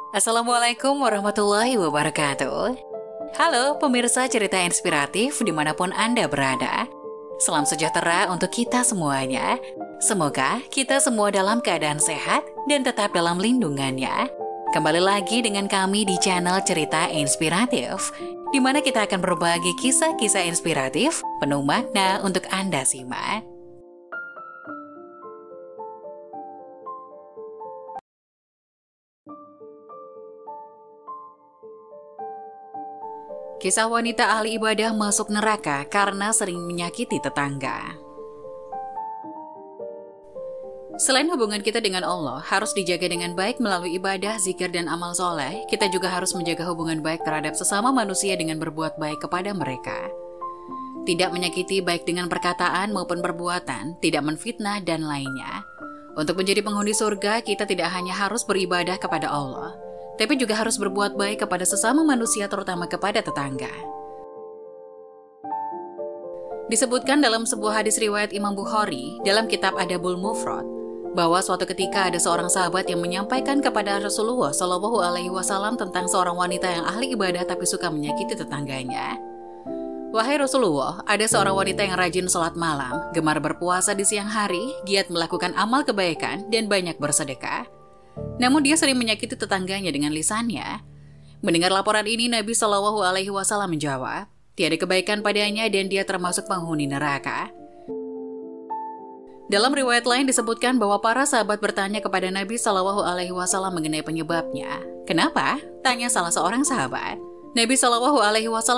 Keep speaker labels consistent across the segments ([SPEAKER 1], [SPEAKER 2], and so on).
[SPEAKER 1] Assalamualaikum warahmatullahi wabarakatuh. Halo pemirsa cerita inspiratif dimanapun Anda berada. Salam sejahtera untuk kita semuanya. Semoga kita semua dalam keadaan sehat dan tetap dalam lindungannya. Kembali lagi dengan kami di channel Cerita Inspiratif, di mana kita akan berbagi kisah-kisah inspiratif penuh makna untuk Anda simak. Kisah wanita ahli ibadah masuk neraka karena sering menyakiti tetangga. Selain hubungan kita dengan Allah harus dijaga dengan baik melalui ibadah, zikir, dan amal soleh, kita juga harus menjaga hubungan baik terhadap sesama manusia dengan berbuat baik kepada mereka. Tidak menyakiti baik dengan perkataan maupun perbuatan, tidak menfitnah, dan lainnya. Untuk menjadi penghuni surga, kita tidak hanya harus beribadah kepada Allah, tapi juga harus berbuat baik kepada sesama manusia, terutama kepada tetangga. Disebutkan dalam sebuah hadis riwayat Imam Bukhari dalam kitab Adabul Mufrad bahwa suatu ketika ada seorang sahabat yang menyampaikan kepada Rasulullah SAW tentang seorang wanita yang ahli ibadah tapi suka menyakiti tetangganya. Wahai Rasulullah, ada seorang wanita yang rajin sholat malam, gemar berpuasa di siang hari, giat melakukan amal kebaikan, dan banyak bersedekah. Namun dia sering menyakiti tetangganya dengan lisannya. Mendengar laporan ini, Nabi SAW menjawab, tiada kebaikan padanya dan dia termasuk penghuni neraka. Dalam riwayat lain disebutkan bahwa para sahabat bertanya kepada Nabi SAW mengenai penyebabnya. Kenapa? Tanya salah seorang sahabat. Nabi SAW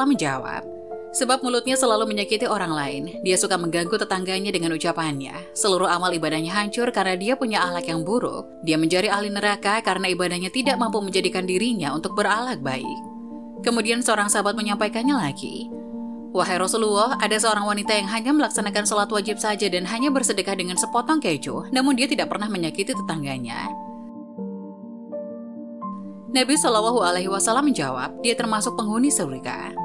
[SPEAKER 1] menjawab, sebab mulutnya selalu menyakiti orang lain. Dia suka mengganggu tetangganya dengan ucapannya. Seluruh amal ibadahnya hancur karena dia punya akhlak yang buruk. Dia menjadi ahli neraka karena ibadahnya tidak mampu menjadikan dirinya untuk berakhlak baik. Kemudian seorang sahabat menyampaikannya lagi. Wahai Rasulullah, ada seorang wanita yang hanya melaksanakan sholat wajib saja dan hanya bersedekah dengan sepotong keju, namun dia tidak pernah menyakiti tetangganya. Nabi SAW menjawab, dia termasuk penghuni surga.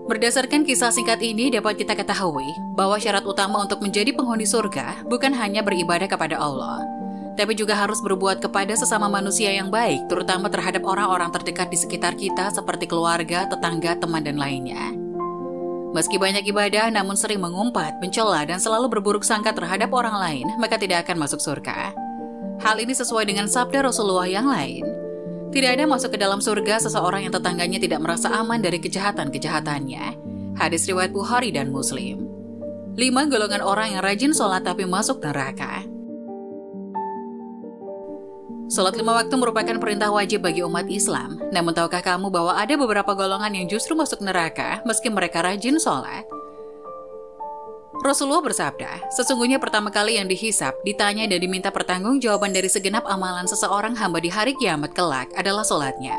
[SPEAKER 1] Berdasarkan kisah singkat ini dapat kita ketahui bahwa syarat utama untuk menjadi penghuni surga bukan hanya beribadah kepada Allah, tapi juga harus berbuat kepada sesama manusia yang baik, terutama terhadap orang-orang terdekat di sekitar kita seperti keluarga, tetangga, teman, dan lainnya. Meski banyak ibadah namun sering mengumpat, mencela, dan selalu berburuk sangka terhadap orang lain, maka tidak akan masuk surga. Hal ini sesuai dengan sabda Rasulullah yang lain. Tidak ada masuk ke dalam surga seseorang yang tetangganya tidak merasa aman dari kejahatan-kejahatannya. Hadis riwayat Bukhari dan Muslim. 5 golongan orang yang rajin sholat tapi masuk neraka. Sholat 5 waktu merupakan perintah wajib bagi umat Islam. Namun tahukah kamu bahwa ada beberapa golongan yang justru masuk neraka meski mereka rajin sholat? Rasulullah bersabda, sesungguhnya pertama kali yang dihisab, ditanya dan diminta pertanggungjawaban dari segenap amalan seseorang hamba di hari kiamat kelak adalah sholatnya.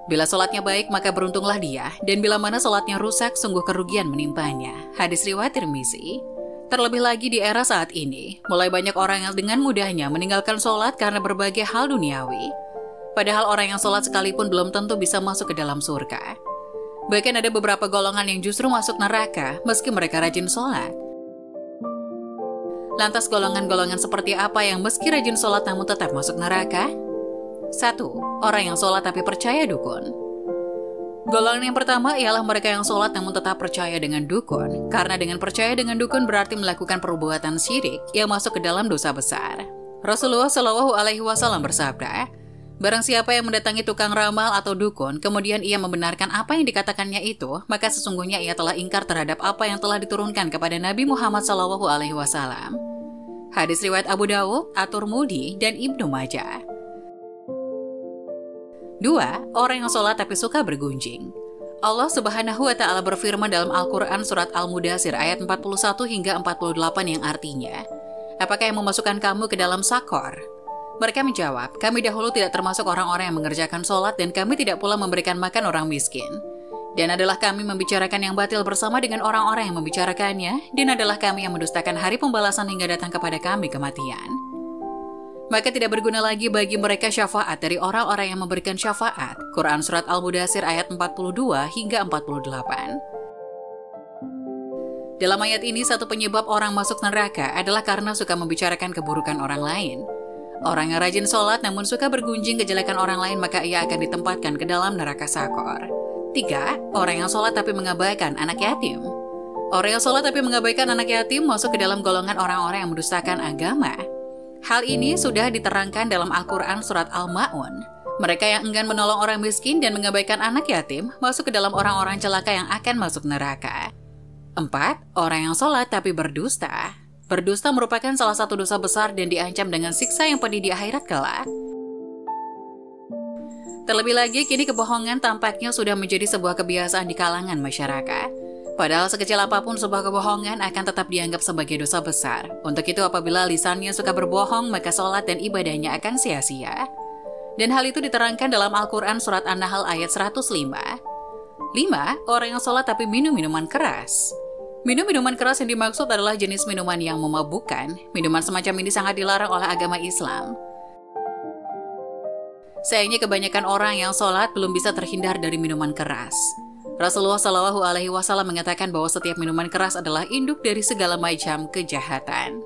[SPEAKER 1] Bila sholatnya baik, maka beruntunglah dia, dan bila mana sholatnya rusak, sungguh kerugian menimpanya. Hadis riwayat Tirmizi. Terlebih lagi di era saat ini, mulai banyak orang yang dengan mudahnya meninggalkan sholat karena berbagai hal duniawi. Padahal orang yang sholat sekalipun belum tentu bisa masuk ke dalam surga. Bahkan ada beberapa golongan yang justru masuk neraka meski mereka rajin sholat. Lantas golongan-golongan seperti apa yang meski rajin sholat namun tetap masuk neraka? 1. Orang yang sholat tapi percaya dukun. Golongan yang pertama ialah mereka yang sholat namun tetap percaya dengan dukun. Karena dengan percaya dengan dukun berarti melakukan perbuatan syirik yang masuk ke dalam dosa besar. Rasulullah SAW bersabda, barang siapa yang mendatangi tukang ramal atau dukun, kemudian ia membenarkan apa yang dikatakannya itu, maka sesungguhnya ia telah ingkar terhadap apa yang telah diturunkan kepada Nabi Muhammad SAW. Hadis riwayat Abu Dawud, At-Tirmidzi, dan Ibnu Majah. 2. Orang yang sholat tapi suka bergunjing. Allah Subhanahu wa Ta'ala berfirman dalam Al-Quran surat Al-Mudathir ayat 41 hingga 48 yang artinya, apakah yang memasukkan kamu ke dalam sakor? Mereka menjawab, kami dahulu tidak termasuk orang-orang yang mengerjakan sholat dan kami tidak pula memberikan makan orang miskin. Dan adalah kami membicarakan yang batil bersama dengan orang-orang yang membicarakannya, dan adalah kami yang mendustakan hari pembalasan hingga datang kepada kami kematian. Maka tidak berguna lagi bagi mereka syafaat dari orang-orang yang memberikan syafaat. Quran Surat Al-Mudathir ayat 42 hingga 48. Dalam ayat ini, satu penyebab orang masuk neraka adalah karena suka membicarakan keburukan orang lain. Orang yang rajin sholat namun suka bergunjing kejelekan orang lain maka ia akan ditempatkan ke dalam neraka sakor. 3. Orang yang sholat tapi mengabaikan anak yatim. Orang yang sholat tapi mengabaikan anak yatim masuk ke dalam golongan orang-orang yang mendustakan agama. Hal ini sudah diterangkan dalam Al-Quran surat Al-Ma'un. Mereka yang enggan menolong orang miskin dan mengabaikan anak yatim masuk ke dalam orang-orang celaka yang akan masuk neraka. 4. Orang yang sholat tapi berdusta. Berdusta merupakan salah satu dosa besar dan diancam dengan siksa yang pedih di akhirat kelak. Terlebih lagi, kini kebohongan tampaknya sudah menjadi sebuah kebiasaan di kalangan masyarakat. Padahal sekecil apapun sebuah kebohongan akan tetap dianggap sebagai dosa besar. Untuk itu apabila lisannya suka berbohong, maka sholat dan ibadahnya akan sia-sia. Dan hal itu diterangkan dalam Al-Quran surat An-Nahl ayat 105. 5. Orang yang sholat tapi minum minuman keras. Minum minuman keras yang dimaksud adalah jenis minuman yang memabukkan. Minuman semacam ini sangat dilarang oleh agama Islam. Sayangnya kebanyakan orang yang sholat belum bisa terhindar dari minuman keras. Rasulullah SAW mengatakan bahwa setiap minuman keras adalah induk dari segala macam kejahatan.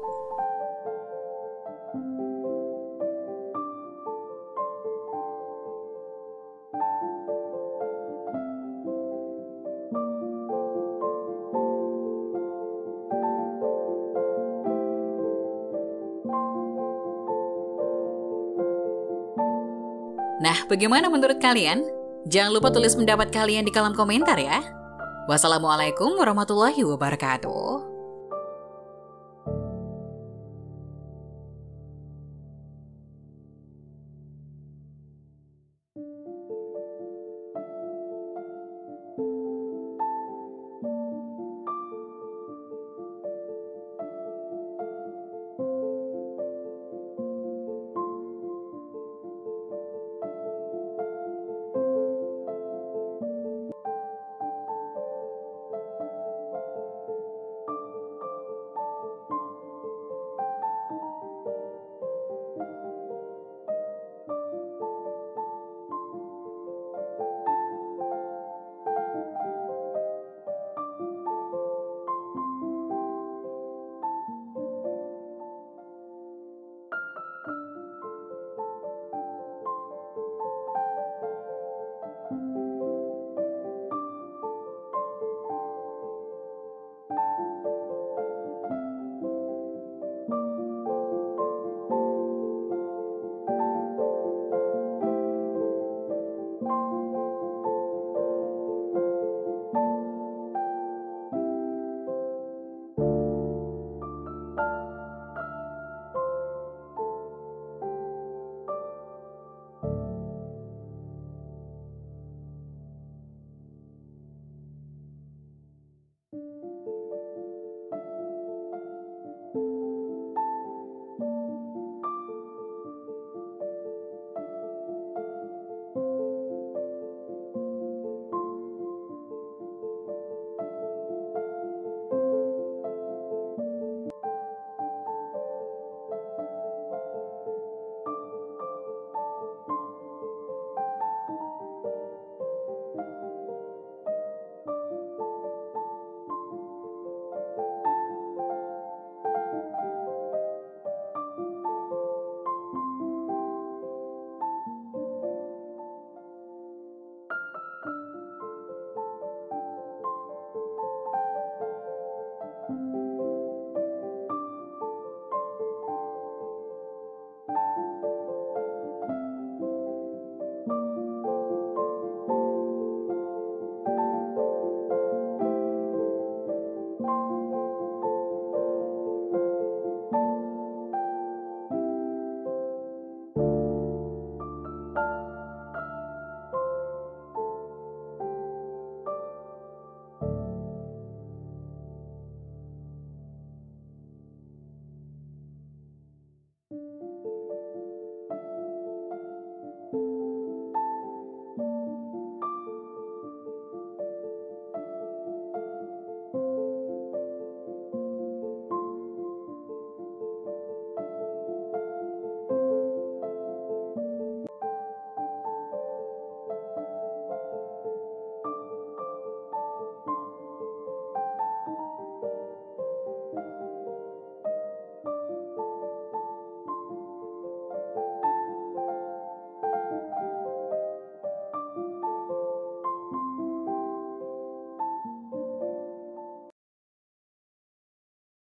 [SPEAKER 1] Nah, bagaimana menurut kalian? Jangan lupa tulis pendapat kalian di kolom komentar ya. Wassalamualaikum warahmatullahi wabarakatuh.